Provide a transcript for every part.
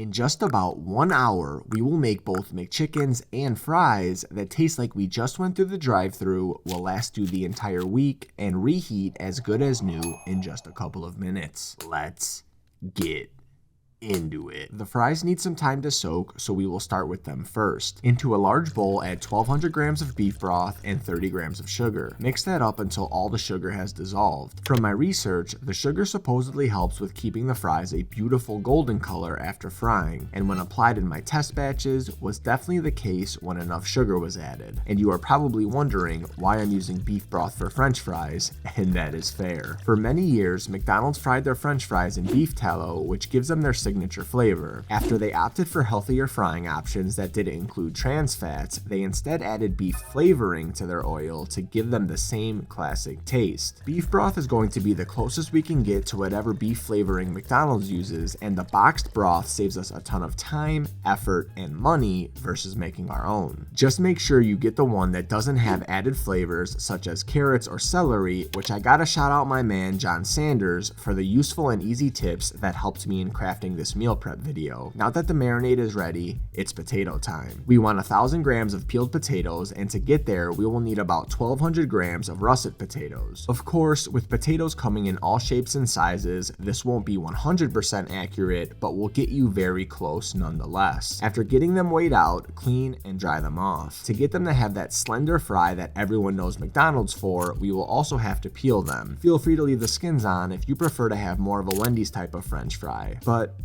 In just about 1 hour, we will make both McChickens and fries that taste like we just went through the drive-thru, will last you the entire week, and reheat as good as new in just a couple of minutes. Let's get into it. The fries need some time to soak, so we will start with them first. Into a large bowl, add 1200 grams of beef broth and 30 grams of sugar. Mix that up until all the sugar has dissolved. From my research, the sugar supposedly helps with keeping the fries a beautiful golden color after frying, and when applied in my test batches, was definitely the case when enough sugar was added. And you are probably wondering why I'm using beef broth for French fries, and that is fair. For many years, McDonald's fried their French fries in beef tallow, which gives them their signature flavor. After they opted for healthier frying options that didn't include trans fats, they instead added beef flavoring to their oil to give them the same classic taste. Beef broth is going to be the closest we can get to whatever beef flavoring McDonald's uses, and the boxed broth saves us a ton of time, effort, and money versus making our own. Just make sure you get the one that doesn't have added flavors such as carrots or celery, which I gotta shout out my man John Sanders for the useful and easy tips that helped me in crafting this meal prep video. Now that the marinade is ready, it's potato time. We want 1000 grams of peeled potatoes, and to get there, we will need about 1200 grams of russet potatoes. Of course, with potatoes coming in all shapes and sizes, this won't be 100% accurate, but will get you very close nonetheless. After getting them weighed out, clean and dry them off. To get them to have that slender fry that everyone knows McDonald's for, we will also have to peel them. Feel free to leave the skins on if you prefer to have more of a Wendy's type of French fry, but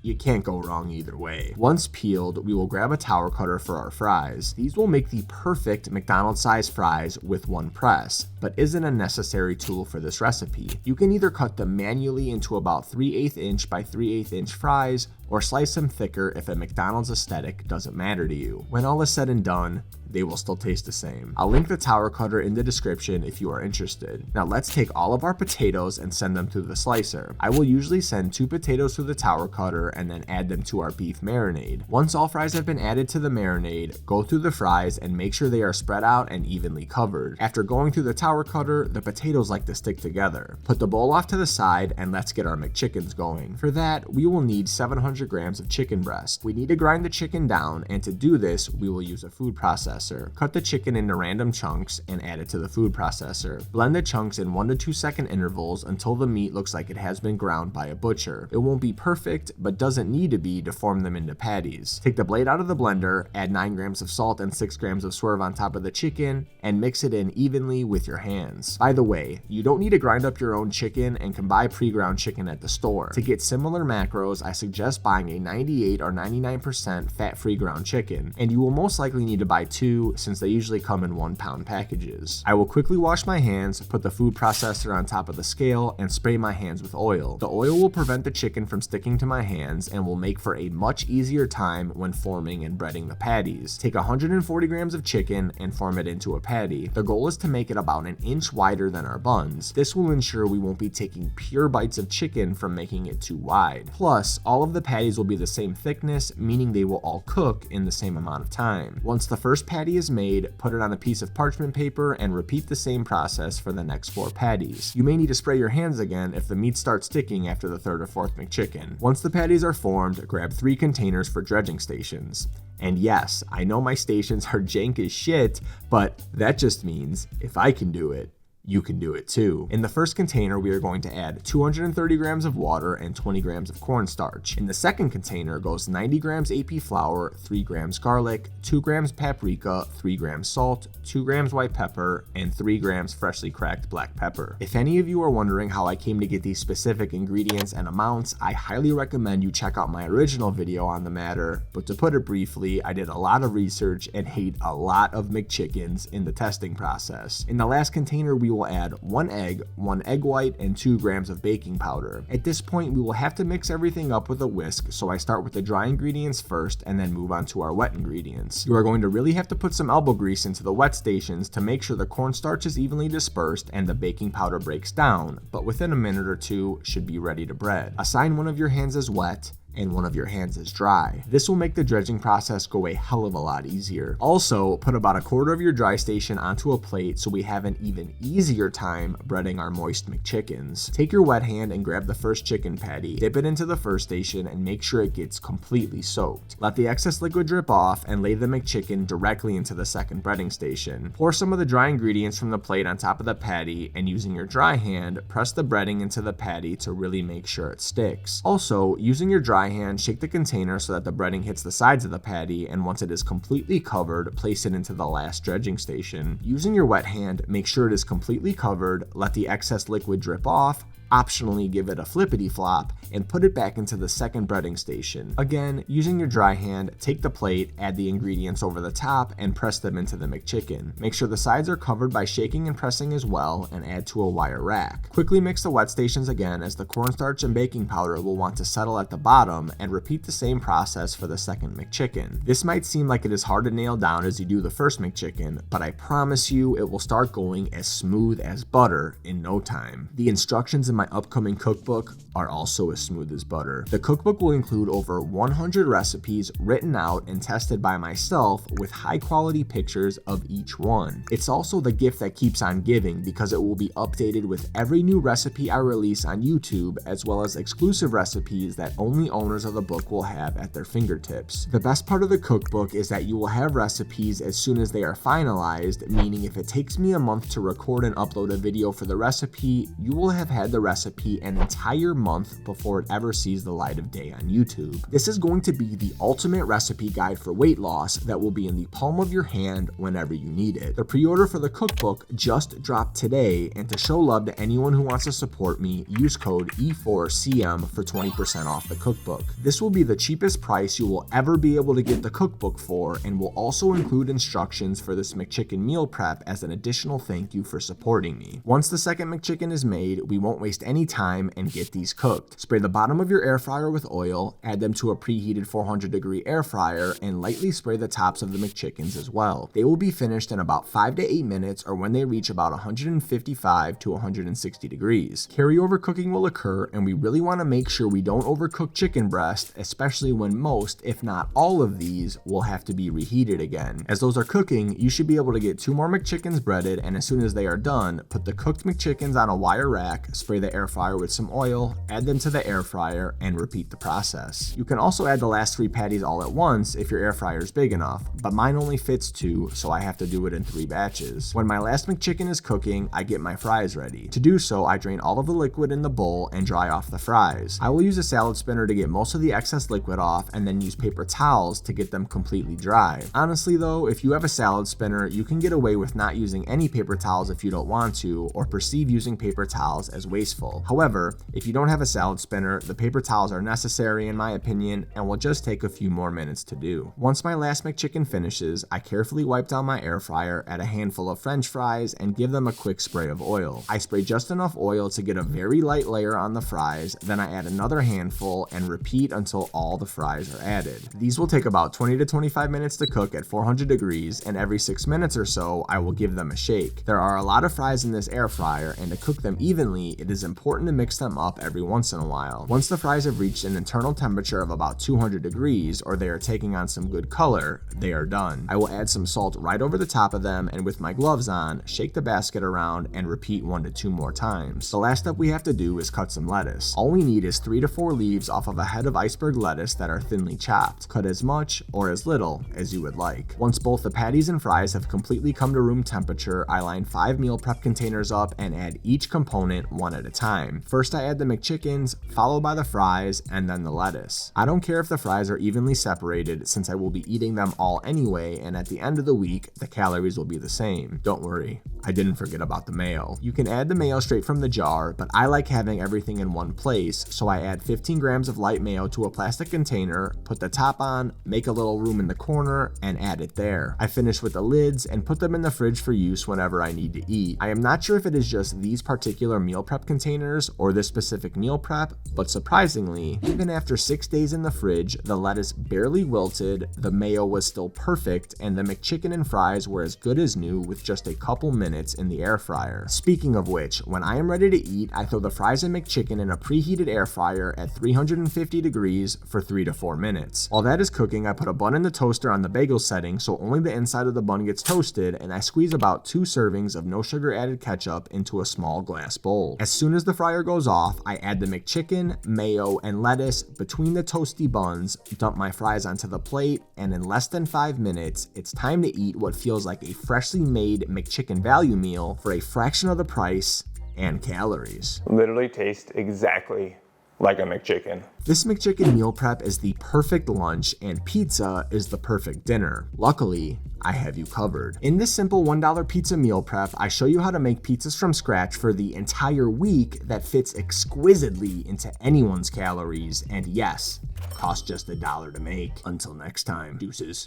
you can't go wrong either way. Once peeled, we will grab a tower cutter for our fries. These will make the perfect McDonald's size fries with one press, but isn't a necessary tool for this recipe. You can either cut them manually into about 3/8 inch by 3/8 inch fries, or slice them thicker if a McDonald's aesthetic doesn't matter to you. When all is said and done, they will still taste the same. I'll link the tower cutter in the description if you are interested. Now let's take all of our potatoes and send them through the slicer. I will usually send 2 potatoes through the tower cutter and then add them to our beef marinade. Once all fries have been added to the marinade, go through the fries and make sure they are spread out and evenly covered. After going through the tower cutter, the potatoes like to stick together. Put the bowl off to the side and let's get our McChickens going. For that, we will need 700 grams of chicken breast. We need to grind the chicken down, and to do this, we will use a food processor. Cut the chicken into random chunks and add it to the food processor. Blend the chunks in 1 to 2 second intervals until the meat looks like it has been ground by a butcher. It won't be perfect, but doesn't need to be to form them into patties. Take the blade out of the blender, add 9 grams of salt and 6 grams of swerve on top of the chicken, and mix it in evenly with your hands. By the way, you don't need to grind up your own chicken and can buy pre-ground chicken at the store. To get similar macros, I suggest buying a 98 or 99% fat-free ground chicken, and you will most likely need to buy 2 since they usually come in 1-pound packages. I will quickly wash my hands, put the food processor on top of the scale, and spray my hands with oil. The oil will prevent the chicken from sticking to my hands and will make for a much easier time when forming and breading the patties. Take 140 grams of chicken and form it into a patty. The goal is to make it about 1 inch wider than our buns. This will ensure we won't be taking pure bites of chicken from making it too wide. Plus, all of the patties will be the same thickness, meaning they will all cook in the same amount of time. Once the first patty is made, put it on a piece of parchment paper and repeat the same process for the next 4 patties. You may need to spray your hands again if the meat starts sticking after the 3rd or 4th McChicken. Once the patties are formed, grab 3 containers for dredging stations. And yes, I know my stations are jank as shit, but that just means if I can do it, you can do it too. In the first container, we are going to add 230 grams of water and 20 grams of cornstarch. In the second container goes 90 grams AP flour, 3 grams garlic, 2 grams paprika, 3 grams salt, 2 grams white pepper, and 3 grams freshly cracked black pepper. If any of you are wondering how I came to get these specific ingredients and amounts, I highly recommend you check out my original video on the matter, but to put it briefly, I did a lot of research and ate a lot of McChickens in the testing process. In the last container, we will add 1 egg, 1 egg white, and 2 grams of baking powder. At this point, we will have to mix everything up with a whisk, so I start with the dry ingredients first and then move on to our wet ingredients. You are going to really have to put some elbow grease into the wet stations to make sure the cornstarch is evenly dispersed and the baking powder breaks down, but within a minute or 2 should be ready to bread. Assign one of your hands as wet, and one of your hands is dry. This will make the dredging process go a hell of a lot easier. Also, put about a quarter of your dry station onto a plate so we have an even easier time breading our moist McChickens. Take your wet hand and grab the first chicken patty, dip it into the first station, and make sure it gets completely soaked. Let the excess liquid drip off and lay the McChicken directly into the second breading station. Pour some of the dry ingredients from the plate on top of the patty, and using your dry hand, press the breading into the patty to really make sure it sticks. Also, using your dry hand, shake the container so that the breading hits the sides of the patty, and once it is completely covered, place it into the last dredging station. Using your wet hand, make sure it is completely covered, let the excess liquid drip off, optionally give it a flippity flop, and put it back into the second breading station. Again, using your dry hand, take the plate, add the ingredients over the top, and press them into the McChicken. Make sure the sides are covered by shaking and pressing as well, and add to a wire rack. Quickly mix the wet stations again, as the cornstarch and baking powder will want to settle at the bottom, and repeat the same process for the second McChicken. This might seem like it is hard to nail down as you do the first McChicken, but I promise you it will start going as smooth as butter in no time. The instructions in my upcoming cookbook are also as smooth as butter. The cookbook will include over 100 recipes written out and tested by myself with high quality pictures of each one. It's also the gift that keeps on giving because it will be updated with every new recipe I release on YouTube, as well as exclusive recipes that only owners of the book will have at their fingertips. The best part of the cookbook is that you will have recipes as soon as they are finalized, meaning if it takes me a month to record and upload a video for the recipe, you will have had the recipe an entire month before it ever sees the light of day on YouTube. This is going to be the ultimate recipe guide for weight loss that will be in the palm of your hand whenever you need it. The pre-order for the cookbook just dropped today, and to show love to anyone who wants to support me, use code E4CM for 20% off the cookbook. This will be the cheapest price you will ever be able to get the cookbook for, and will also include instructions for this McChicken meal prep as an additional thank you for supporting me. Once the second McChicken is made, we won't waste any time and get these cooked. Spray the bottom of your air fryer with oil, add them to a preheated 400-degree air fryer, and lightly spray the tops of the McChickens as well. They will be finished in about 5 to 8 minutes, or when they reach about 155 to 160 degrees. Carryover cooking will occur, and we really want to make sure we don't overcook chicken breast, especially when most, if not all of these, will have to be reheated again. As those are cooking, you should be able to get 2 more McChickens breaded, and as soon as they are done, put the cooked McChickens on a wire rack, spray the air fryer with some oil, add them to the air fryer, and repeat the process. You can also add the last 3 patties all at once if your air fryer is big enough, but mine only fits 2, so I have to do it in 3 batches. When my last McChicken is cooking, I get my fries ready. To do so, I drain all of the liquid in the bowl and dry off the fries. I will use a salad spinner to get most of the excess liquid off, and then use paper towels to get them completely dry. Honestly though, if you have a salad spinner, you can get away with not using any paper towels if you don't want to, or perceive using paper towels as wasteful. However, if you don't have a salad spinner, the paper towels are necessary in my opinion, and will just take a few more minutes to do. Once my last McChicken finishes, I carefully wipe down my air fryer, add a handful of French fries, and give them a quick spray of oil. I spray just enough oil to get a very light layer on the fries, then I add another handful and repeat until all the fries are added. These will take about 20 to 25 minutes to cook at 400 degrees, and every 6 minutes or so, I will give them a shake. There are a lot of fries in this air fryer, and to cook them evenly, it is important to mix them up every once in a while. Once the fries have reached an internal temperature of about 200 degrees, or they are taking on some good color, they are done. I will add some salt right over the top of them, and with my gloves on, shake the basket around and repeat 1 to 2 more times. The last step we have to do is cut some lettuce. All we need is 3 to 4 leaves off of a head of iceberg lettuce that are thinly chopped. Cut as much or as little as you would like. Once both the patties and fries have completely come to room temperature, I line 5 meal prep containers up and add each component one at a time. First I add the McChickens, followed by the fries, and then the lettuce. I don't care if the fries are evenly separated since I will be eating them all anyway, and at the end of the week, the calories will be the same. Don't worry, I didn't forget about the mayo. You can add the mayo straight from the jar, but I like having everything in one place, so I add 15 grams of light mayo to a plastic container, put the top on, make a little room in the corner, and add it there. I finish with the lids and put them in the fridge for use whenever I need to eat. I am not sure if it is just these particular meal prep containers containers or this specific meal prep, but surprisingly, even after 6 days in the fridge, the lettuce barely wilted, the mayo was still perfect, and the McChicken and fries were as good as new with just a couple minutes in the air fryer. Speaking of which, when I am ready to eat, I throw the fries and McChicken in a preheated air fryer at 350 degrees for 3 to 4 minutes. While that is cooking, I put a bun in the toaster on the bagel setting so only the inside of the bun gets toasted, and I squeeze about 2 servings of no sugar added ketchup into a small glass bowl. As soon as the fryer goes off, I add the McChicken, mayo, and lettuce between the toasty buns, dump my fries onto the plate, and in less than 5 minutes, it's time to eat what feels like a freshly made McChicken value meal for a fraction of the price and calories. Literally tastes exactly like a McChicken. This McChicken meal prep is the perfect lunch, and pizza is the perfect dinner. Luckily, I have you covered. In this simple $1 pizza meal prep, I show you how to make pizzas from scratch for the entire week that fits exquisitely into anyone's calories, and yes, costs just $1 to make. Until next time, deuces.